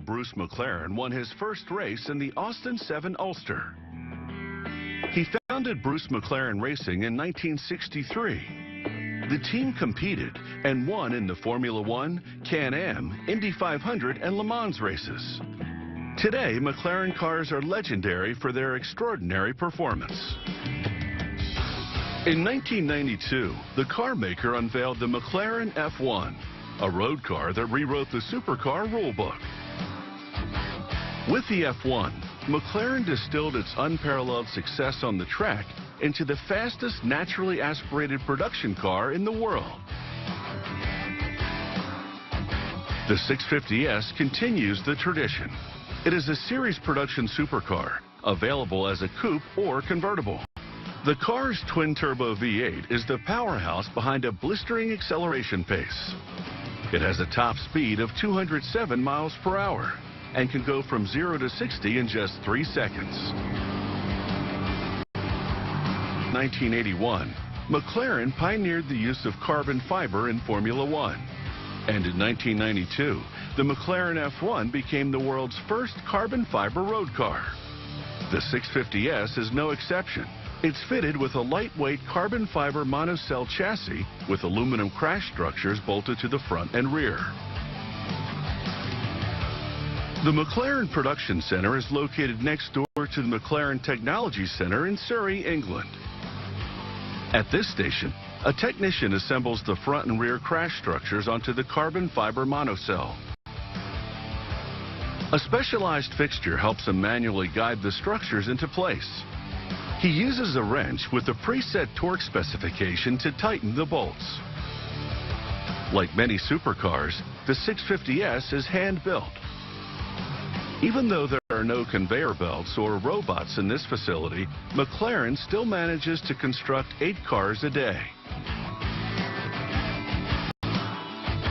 Bruce McLaren won his first race in the Austin 7 Ulster. He founded Bruce McLaren Racing in 1963. The team competed and won in the Formula One, Can-Am, Indy 500, and Le Mans races. Today, McLaren cars are legendary for their extraordinary performance. In 1992, the car maker unveiled the McLaren F1, a road car that rewrote the supercar rulebook. With the F1, McLaren distilled its unparalleled success on the track into the fastest naturally aspirated production car in the world. The 650S continues the tradition. It is a series production supercar, available as a coupe or convertible. The car's twin-turbo V8 is the powerhouse behind a blistering acceleration pace. It has a top speed of 207 miles per hour and can go from 0 to 60 in just 3 seconds. 1981, McLaren pioneered the use of carbon fiber in Formula One. And in 1992, the McLaren F1 became the world's first carbon fiber road car. The 650S is no exception. It's fitted with a lightweight carbon fiber monocell chassis with aluminum crash structures bolted to the front and rear. The McLaren Production Center is located next door to the McLaren Technology Center in Surrey, England. At this station, a technician assembles the front and rear crash structures onto the carbon fiber monocell. A specialized fixture helps him manually guide the structures into place. He uses a wrench with a preset torque specification to tighten the bolts. Like many supercars, the 650S is hand-built. Even though there are no conveyor belts or robots in this facility, McLaren still manages to construct 8 cars a day.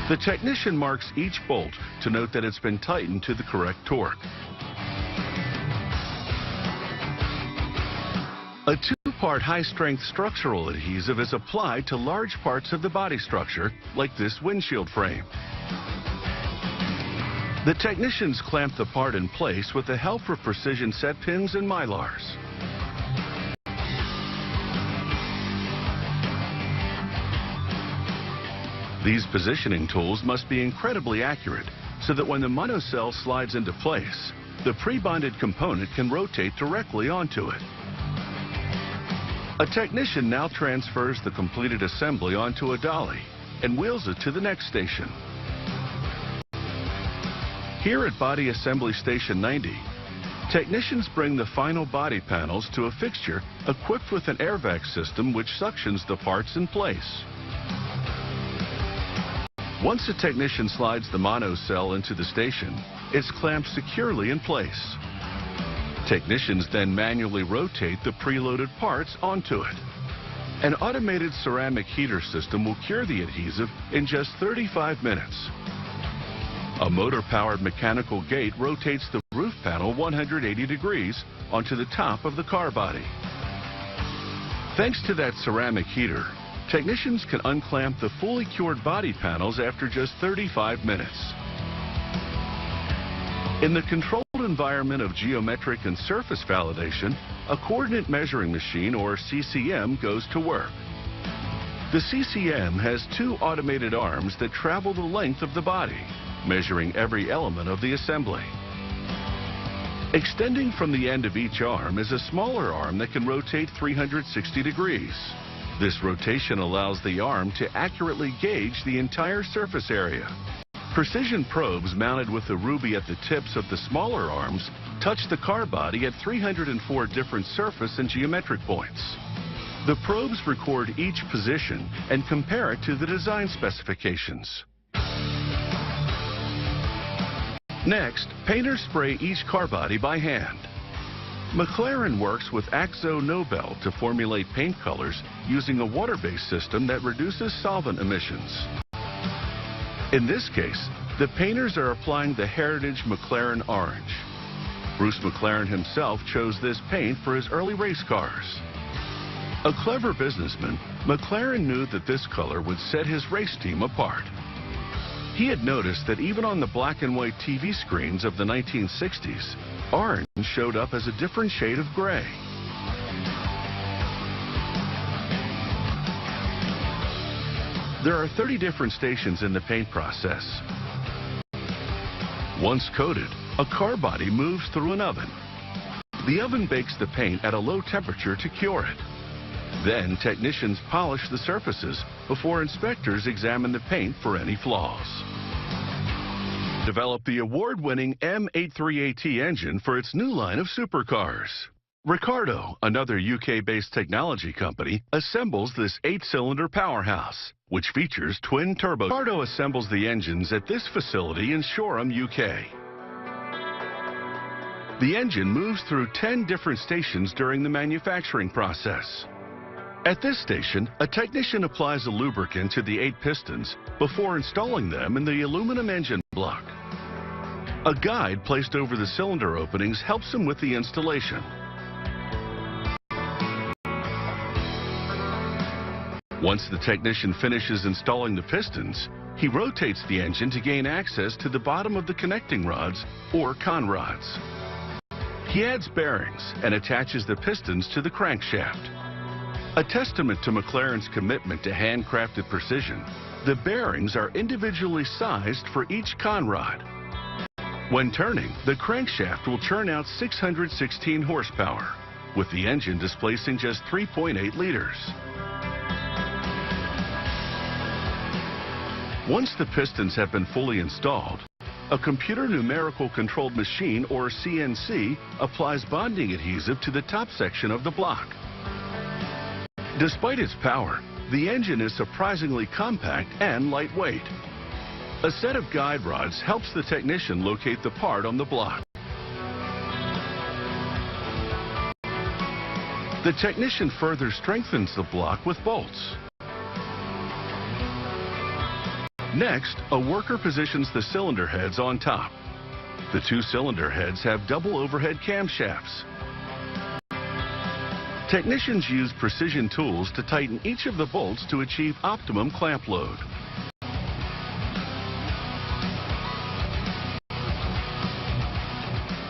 The technician marks each bolt to note that it's been tightened to the correct torque. A 2-part high-strength structural adhesive is applied to large parts of the body structure, like this windshield frame. The technicians clamp the part in place with the help of precision set pins and mylars. These positioning tools must be incredibly accurate so that when the monocell slides into place, the pre-bonded component can rotate directly onto it. A technician now transfers the completed assembly onto a dolly and wheels it to the next station. Here at Body Assembly Station 90, technicians bring the final body panels to a fixture equipped with an air vac system which suctions the parts in place. Once a technician slides the monocell into the station, it's clamped securely in place. Technicians then manually rotate the preloaded parts onto it. An automated ceramic heater system will cure the adhesive in just 35 minutes. A motor-powered mechanical gate rotates the roof panel 180 degrees onto the top of the car body. Thanks to that ceramic heater, technicians can unclamp the fully cured body panels after just 35 minutes. In the controlled environment of geometric and surface validation, a coordinate measuring machine, or CCM, goes to work. The CCM has 2 automated arms that travel the length of the body, measuring every element of the assembly. Extending from the end of each arm is a smaller arm that can rotate 360 degrees. This rotation allows the arm to accurately gauge the entire surface area. Precision probes mounted with the ruby at the tips of the smaller arms touch the car body at 304 different surface and geometric points. The probes record each position and compare it to the design specifications. Next, painters spray each car body by hand. McLaren works with Axo Nobel to formulate paint colors using a water-based system that reduces solvent emissions. In this case, the painters are applying the heritage McLaren orange. Bruce McLaren himself chose this paint for his early race cars. A clever businessman, McLaren knew that this color would set his race team apart. He had noticed that even on the black and white TV screens of the 1960s, orange showed up as a different shade of gray. There are 30 different stations in the paint process. Once coated, a car body moves through an oven. The oven bakes the paint at a low temperature to cure it. Then technicians polish the surfaces before inspectors examine the paint for any flaws. Developed the award-winning M838T engine for its new line of supercars. Ricardo, another UK-based technology company, assembles this 8-cylinder powerhouse, which features twin turbo. Ricardo assembles the engines at this facility in Shoreham, UK. The engine moves through 10 different stations during the manufacturing process. At this station, a technician applies a lubricant to the 8 pistons before installing them in the aluminum engine block. A guide placed over the cylinder openings helps him with the installation. Once the technician finishes installing the pistons, he rotates the engine to gain access to the bottom of the connecting rods, or conrods. He adds bearings and attaches the pistons to the crankshaft. A testament to McLaren's commitment to handcrafted precision, the bearings are individually sized for each conrod. When turning, the crankshaft will churn out 616 horsepower, with the engine displacing just 3.8 liters. Once the pistons have been fully installed, a computer numerical controlled machine, or CNC, applies bonding adhesive to the top section of the block. Despite its power, the engine is surprisingly compact and lightweight. A set of guide rods helps the technician locate the part on the block. The technician further strengthens the block with bolts. Next, a worker positions the cylinder heads on top. The 2 cylinder heads have double overhead camshafts. Technicians use precision tools to tighten each of the bolts to achieve optimum clamp load.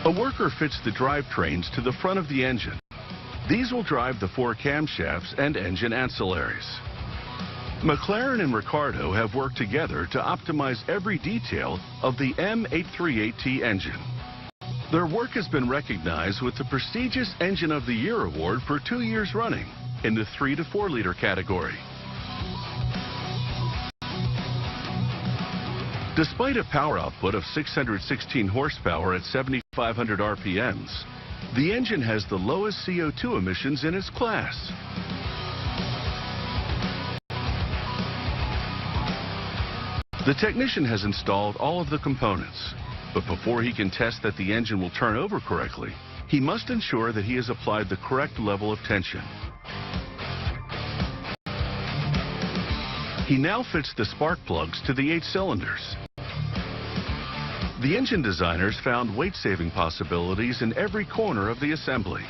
A worker fits the drivetrains to the front of the engine. These will drive the 4 camshafts and engine ancillaries. McLaren and Ricardo have worked together to optimize every detail of the M838T engine. Their work has been recognized with the prestigious Engine of the Year award for 2 years running in the 3 to 4 liter category. Despite a power output of 616 horsepower at 7,500 RPMs, the engine has the lowest CO2 emissions in its class. The technician has installed all of the components, but before he can test that the engine will turn over correctly, he must ensure that he has applied the correct level of tension. He now fits the spark plugs to the 8 cylinders. The engine designers found weight-saving possibilities in every corner of the assembly.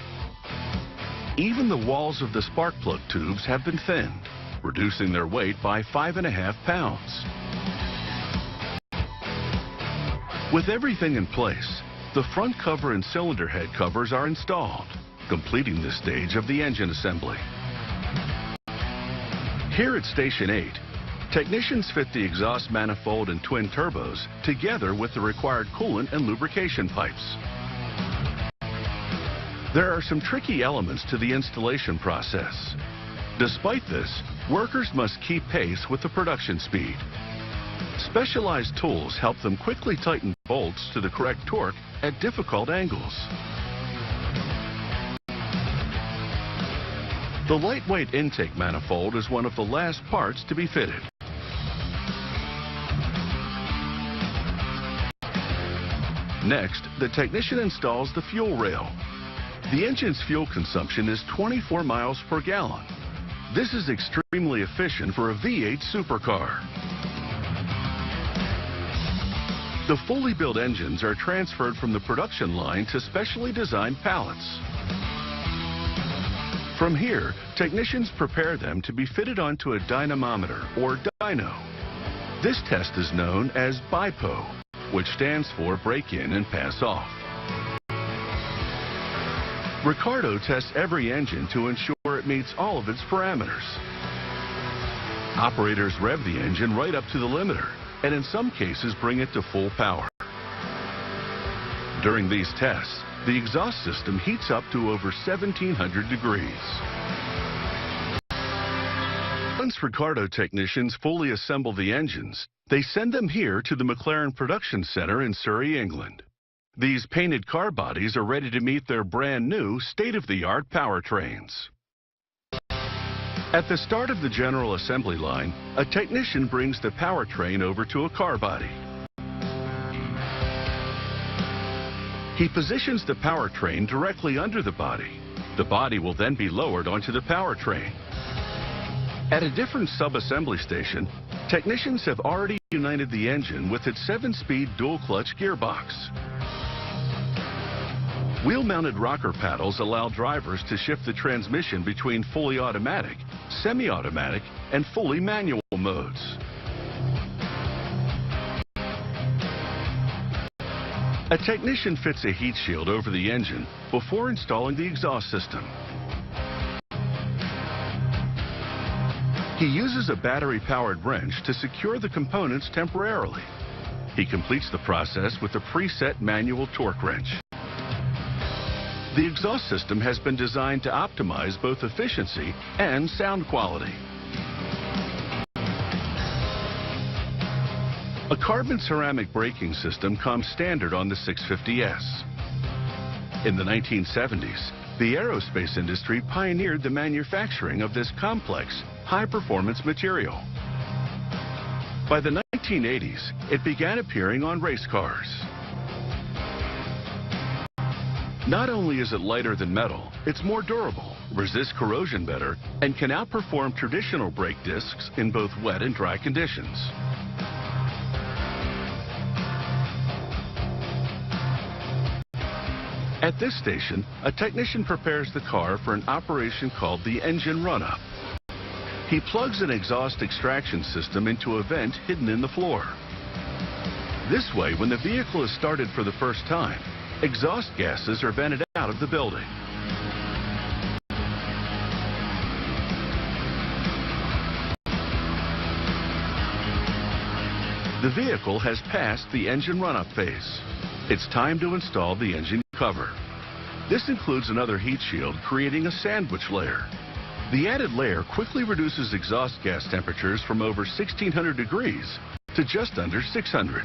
Even the walls of the spark plug tubes have been thinned, reducing their weight by 5.5 pounds. With everything in place, the front cover and cylinder head covers are installed, completing this stage of the engine assembly. Here at Station 8, technicians fit the exhaust manifold and twin turbos together with the required coolant and lubrication pipes. There are some tricky elements to the installation process. Despite this, workers must keep pace with the production speed. Specialized tools help them quickly tighten bolts to the correct torque at difficult angles. The lightweight intake manifold is one of the last parts to be fitted. Next, the technician installs the fuel rail. The engine's fuel consumption is 24 miles per gallon. This is extremely efficient for a V8 supercar. The fully built engines are transferred from the production line to specially designed pallets. From here, technicians prepare them to be fitted onto a dynamometer, or dyno. This test is known as BIPO, which stands for break in and pass off. Ricardo tests every engine to ensure it meets all of its parameters. Operators rev the engine right up to the limiter, and in some cases bring it to full power. During these tests, the exhaust system heats up to over 1,700 degrees. Once Ricardo technicians fully assemble the engines, they send them here to the McLaren Production Center in Surrey, England. These painted car bodies are ready to meet their brand new state-of-the-art powertrains. At the start of the general assembly line, a technician brings the powertrain over to a car body. He positions the powertrain directly under the body. The body will then be lowered onto the powertrain. At a different sub-assembly station, technicians have already united the engine with its 7-speed dual-clutch gearbox. Wheel-mounted rocker paddles allow drivers to shift the transmission between fully automatic, semi-automatic, and fully manual modes. A technician fits a heat shield over the engine before installing the exhaust system. He uses a battery-powered wrench to secure the components temporarily. He completes the process with a preset manual torque wrench. The exhaust system has been designed to optimize both efficiency and sound quality. A carbon ceramic braking system comes standard on the 650S. In the 1970s, the aerospace industry pioneered the manufacturing of this complex, high-performance material. By the 1980s, it began appearing on race cars. Not only is it lighter than metal, it's more durable, resists corrosion better, and can outperform traditional brake discs in both wet and dry conditions. At this station, a technician prepares the car for an operation called the engine run-up. He plugs an exhaust extraction system into a vent hidden in the floor. This way, when the vehicle is started for the first time, exhaust gases are vented out of the building. The vehicle has passed the engine run-up phase. It's time to install the engine cover. This includes another heat shield, creating a sandwich layer. The added layer quickly reduces exhaust gas temperatures from over 1,600 degrees to just under 600.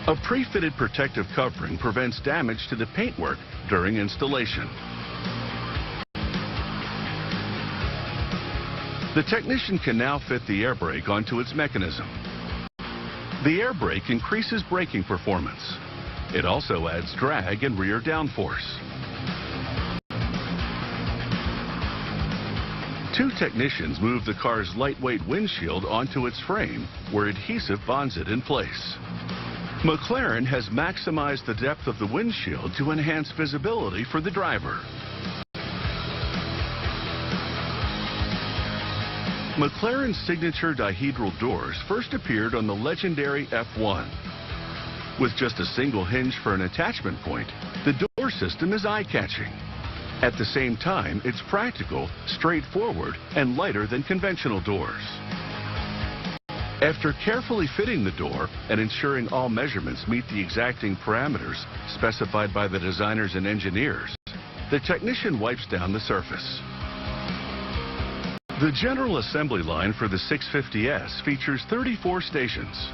A pre-fitted protective covering prevents damage to the paintwork during installation. The technician can now fit the air brake onto its mechanism. The air brake increases braking performance. It also adds drag and rear downforce. Two technicians move the car's lightweight windshield onto its frame, where adhesive bonds it in place. McLaren has maximized the depth of the windshield to enhance visibility for the driver. McLaren's signature dihedral doors first appeared on the legendary F1. With just a single hinge for an attachment point, the door system is eye-catching. At the same time, it's practical, straightforward, and lighter than conventional doors. After carefully fitting the door and ensuring all measurements meet the exacting parameters specified by the designers and engineers, the technician wipes down the surface. The general assembly line for the 650S features 34 stations.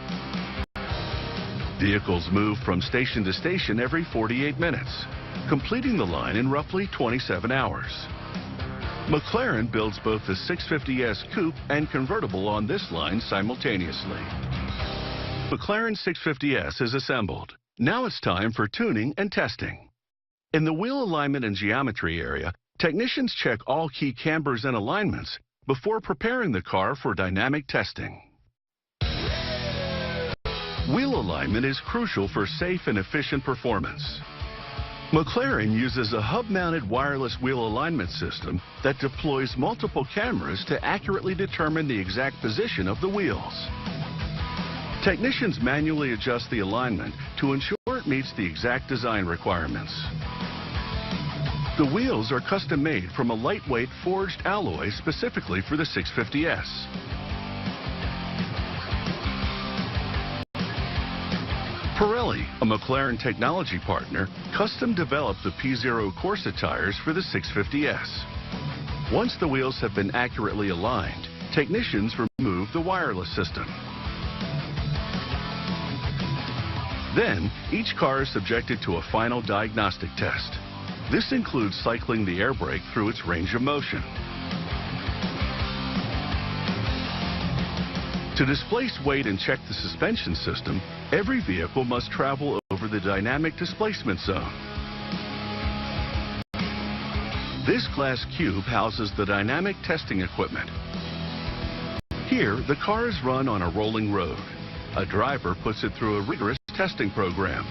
Vehicles move from station to station every 48 minutes, completing the line in roughly 27 hours. McLaren builds both the 650S coupe and convertible on this line simultaneously. McLaren 650S is assembled. Now it's time for tuning and testing. In the wheel alignment and geometry area, technicians check all key cambers and alignments before preparing the car for dynamic testing. Wheel alignment is crucial for safe and efficient performance. McLaren uses a hub-mounted wireless wheel alignment system that deploys multiple cameras to accurately determine the exact position of the wheels. Technicians manually adjust the alignment to ensure it meets the exact design requirements. The wheels are custom made from a lightweight forged alloy specifically for the 650S. Pirelli, a McLaren technology partner, custom developed the P0 Corsa tires for the 650S. Once the wheels have been accurately aligned, technicians remove the wireless system. Then, each car is subjected to a final diagnostic test. This includes cycling the air brake through its range of motion. To displace weight and check the suspension system, every vehicle must travel over the dynamic displacement zone. This glass cube houses the dynamic testing equipment. Here, the car is run on a rolling road. A driver puts it through a rigorous testing program.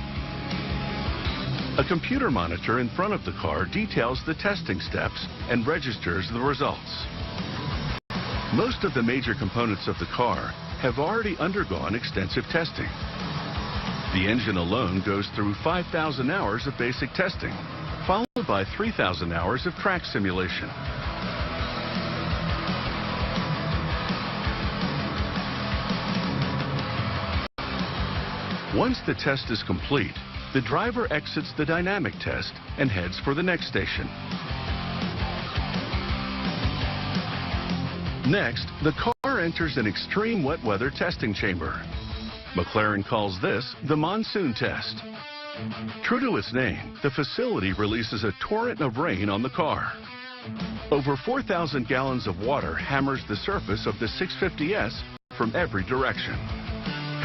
A computer monitor in front of the car details the testing steps and registers the results. Most of the major components of the car have already undergone extensive testing. The engine alone goes through 5,000 hours of basic testing, followed by 3,000 hours of track simulation. Once the test is complete, the driver exits the dynamic test and heads for the next station. Next, the car enters an extreme wet weather testing chamber. McLaren calls this the monsoon test. True to its name, the facility releases a torrent of rain on the car. Over 4,000 gallons of water hammers the surface of the 650S from every direction.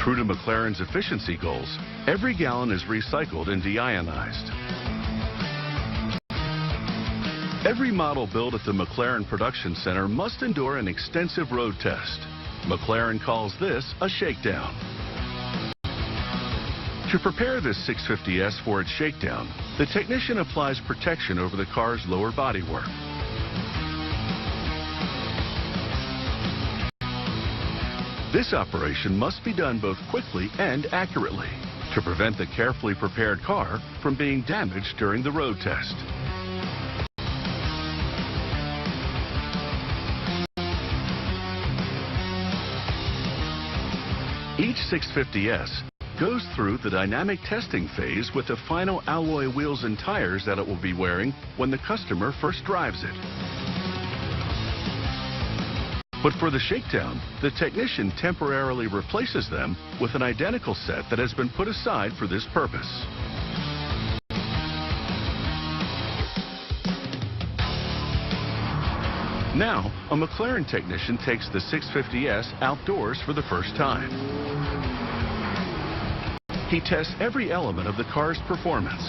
True to McLaren's efficiency goals, every gallon is recycled and deionized. Every model built at the McLaren Production Center must endure an extensive road test. McLaren calls this a shakedown. To prepare this 650S for its shakedown, the technician applies protection over the car's lower bodywork. This operation must be done both quickly and accurately to prevent the carefully prepared car from being damaged during the road test. Each 650S goes through the dynamic testing phase with the final alloy wheels and tires that it will be wearing when the customer first drives it. But for the shakedown, the technician temporarily replaces them with an identical set that has been put aside for this purpose. Now, a McLaren technician takes the 650S outdoors for the first time. He tests every element of the car's performance.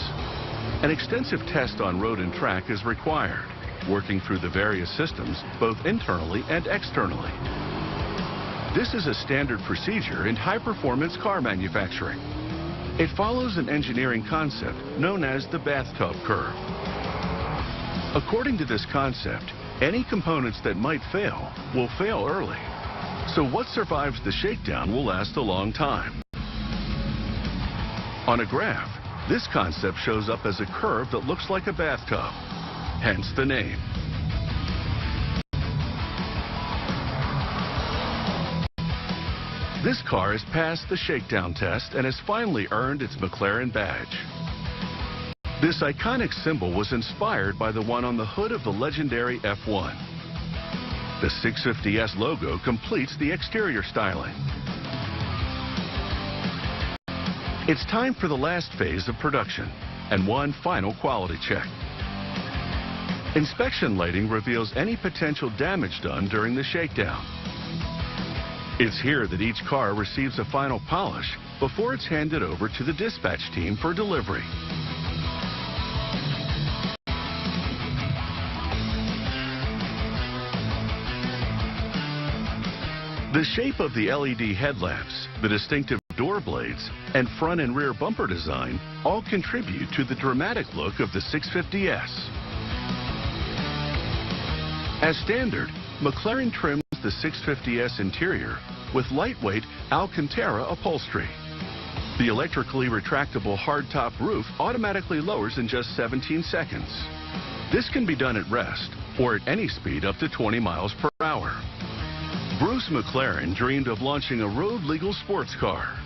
An extensive test on road and track is required, working through the various systems, both internally and externally. This is a standard procedure in high-performance car manufacturing. It follows an engineering concept known as the bathtub curve. According to this concept, any components that might fail will fail early. So what survives the shakedown will last a long time. On a graph, this concept shows up as a curve that looks like a bathtub, hence the name. This car has passed the shakedown test and has finally earned its McLaren badge. This iconic symbol was inspired by the one on the hood of the legendary F1. The 650S logo completes the exterior styling. It's time for the last phase of production and one final quality check. Inspection lighting reveals any potential damage done during the shakedown. It's here that each car receives a final polish before it's handed over to the dispatch team for delivery. The shape of the LED headlamps, the distinctive door blades, and front and rear bumper design all contribute to the dramatic look of the 650S. As standard, McLaren trims the 650S interior with lightweight Alcantara upholstery. The electrically retractable hardtop roof automatically lowers in just 17 seconds. This can be done at rest or at any speed up to 20 miles per hour. Bruce McLaren dreamed of launching a road-legal sports car.